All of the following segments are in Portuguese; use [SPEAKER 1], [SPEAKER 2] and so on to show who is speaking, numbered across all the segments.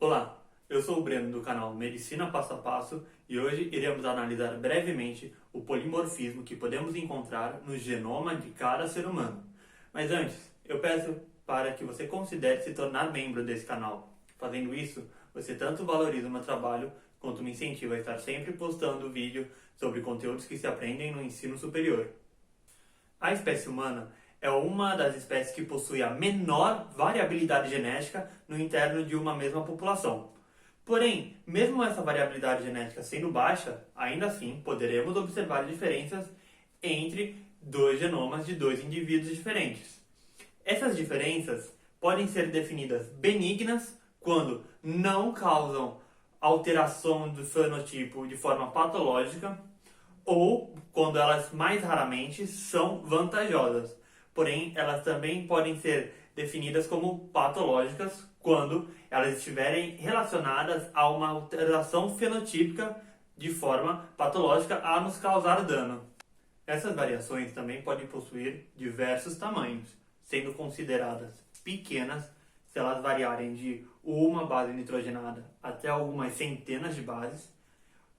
[SPEAKER 1] Olá, eu sou o Breno do canal Medicina Passo a Passo e hoje iremos analisar brevemente o polimorfismo que podemos encontrar no genoma de cada ser humano. Mas antes, eu peço para que você considere se tornar membro desse canal. Fazendo isso, você tanto valoriza o meu trabalho quanto me incentiva a estar sempre postando vídeo sobre conteúdos que se aprendem no ensino superior. A espécie humana é uma das espécies que possui a menor variabilidade genética no interno de uma mesma população. Porém, mesmo essa variabilidade genética sendo baixa, ainda assim poderemos observar diferenças entre dois genomas de dois indivíduos diferentes. Essas diferenças podem ser definidas benignas quando não causam alteração do fenotipo de forma patológica ou quando elas mais raramente são vantajosas. Porém, elas também podem ser definidas como patológicas quando elas estiverem relacionadas a uma alteração fenotípica de forma patológica a nos causar dano. Essas variações também podem possuir diversos tamanhos, sendo consideradas pequenas se elas variarem de uma base nitrogenada até algumas centenas de bases,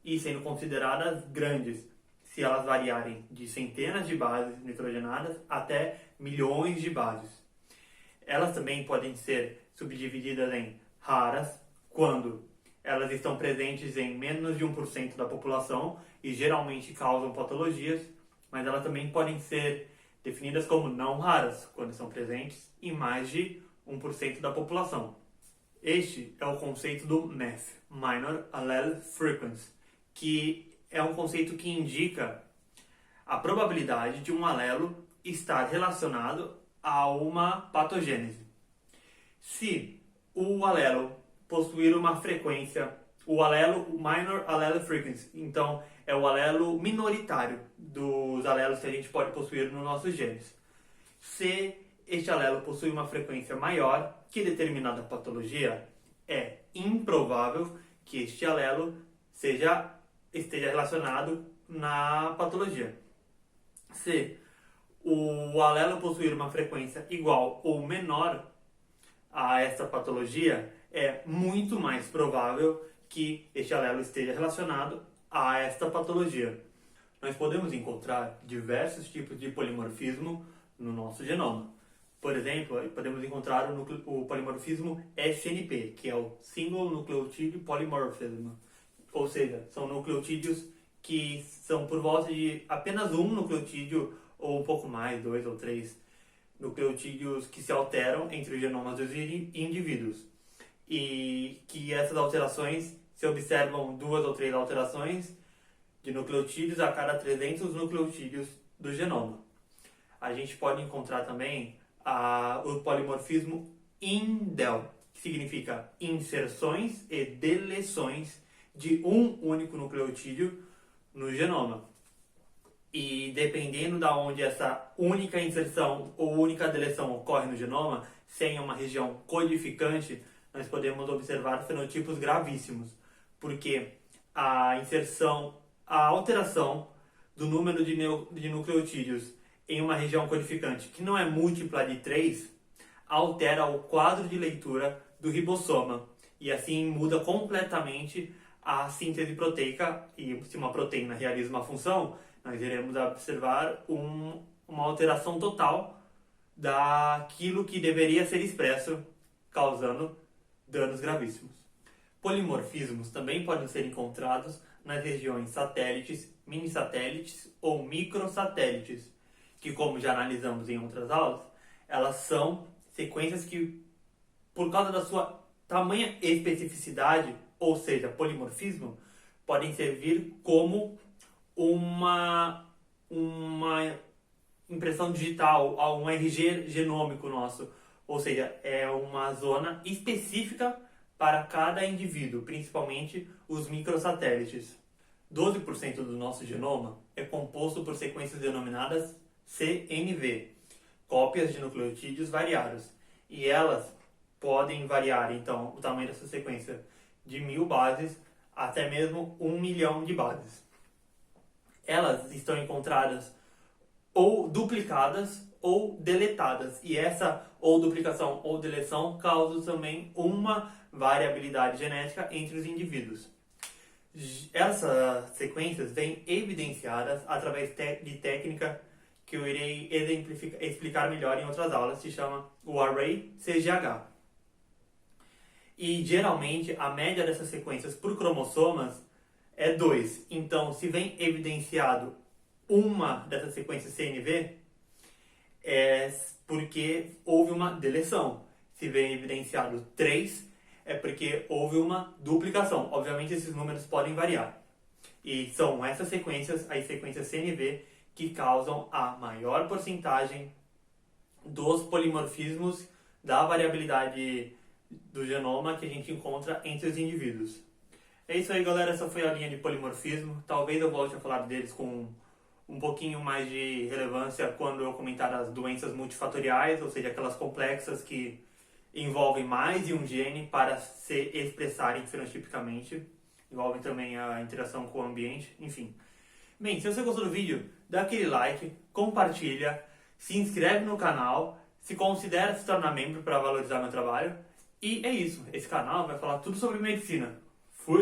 [SPEAKER 1] e sendo consideradas grandes se elas variarem de centenas de bases nitrogenadas até milhões de bases. Elas também podem ser subdivididas em raras, quando elas estão presentes em menos de 1% da população e geralmente causam patologias, mas elas também podem ser definidas como não raras, quando estão presentes em mais de 1% da população. Este é o conceito do MAF, Minor Allele Frequency, que é um conceito que indica a probabilidade de um alelo estar relacionado a uma patogênese. Se o alelo possuir uma frequência, o Minor Allele Frequency, então é o alelo minoritário dos alelos que a gente pode possuir nos nossos genes. Se este alelo possui uma frequência maior que determinada patologia, é improvável que este alelo esteja relacionado na patologia. Se o alelo possuir uma frequência igual ou menor a essa patologia, é muito mais provável que este alelo esteja relacionado a esta patologia. Nós podemos encontrar diversos tipos de polimorfismo no nosso genoma. Por exemplo, podemos encontrar o polimorfismo SNP, que é o Single Nucleotide Polymorphism. Ou seja, são nucleotídeos que são por volta de apenas um nucleotídeo, ou um pouco mais, 2 ou 3 nucleotídeos que se alteram entre os genomas dos indivíduos. E que essas alterações, se observam 2 ou 3 alterações de nucleotídeos a cada 300 nucleotídeos do genoma. A gente pode encontrar também o polimorfismo indel, que significa inserções e deleções de um único nucleotídeo no genoma. E dependendo de onde essa única inserção ou única deleção ocorre no genoma, sem uma região codificante, nós podemos observar fenotipos gravíssimos, porque a alteração do número de nucleotídeos em uma região codificante que não é múltipla de 3, altera o quadro de leitura do ribossoma e assim muda completamente a síntese proteica. E se uma proteína realiza uma função, nós iremos observar uma alteração total daquilo que deveria ser expresso, causando danos gravíssimos. Polimorfismos também podem ser encontrados nas regiões satélites, mini-satélites ou microsatélites, que, como já analisamos em outras aulas, elas são sequências que, por causa da sua tamanha especificidade, ou seja, polimorfismo, podem servir como uma impressão digital, um RG genômico nosso, ou seja, é uma zona específica para cada indivíduo, principalmente os microsatélites. 12% do nosso genoma é composto por sequências denominadas CNV, cópias de nucleotídeos variados, e elas podem variar, então, o tamanho dessa sequência de 1000 bases até mesmo 1 milhão de bases. Elas estão encontradas ou duplicadas ou deletadas. E essa ou duplicação ou deleção causam também uma variabilidade genética entre os indivíduos. Essas sequências vêm evidenciadas através de técnica que eu irei explicar melhor em outras aulas, se chama o Array CGH. E geralmente a média dessas sequências por cromossomas é 2. Então, se vem evidenciado uma dessas sequências CNV, é porque houve uma deleção. Se vem evidenciado 3, é porque houve uma duplicação. Obviamente, esses números podem variar. E são essas sequências, as sequências CNV, que causam a maior porcentagem dos polimorfismos da variabilidade do genoma que a gente encontra entre os indivíduos. É isso aí, galera. Essa foi a linha de polimorfismo. Talvez eu volte a falar deles com um pouquinho mais de relevância quando eu comentar as doenças multifatoriais, ou seja, aquelas complexas que envolvem mais de um gene para se expressarem fenotipicamente. Envolvem também a interação com o ambiente, enfim. Bem, se você gostou do vídeo, dá aquele like, compartilha, se inscreve no canal, se considera se tornar membro para valorizar meu trabalho. E é isso, esse canal vai falar tudo sobre medicina. Fui!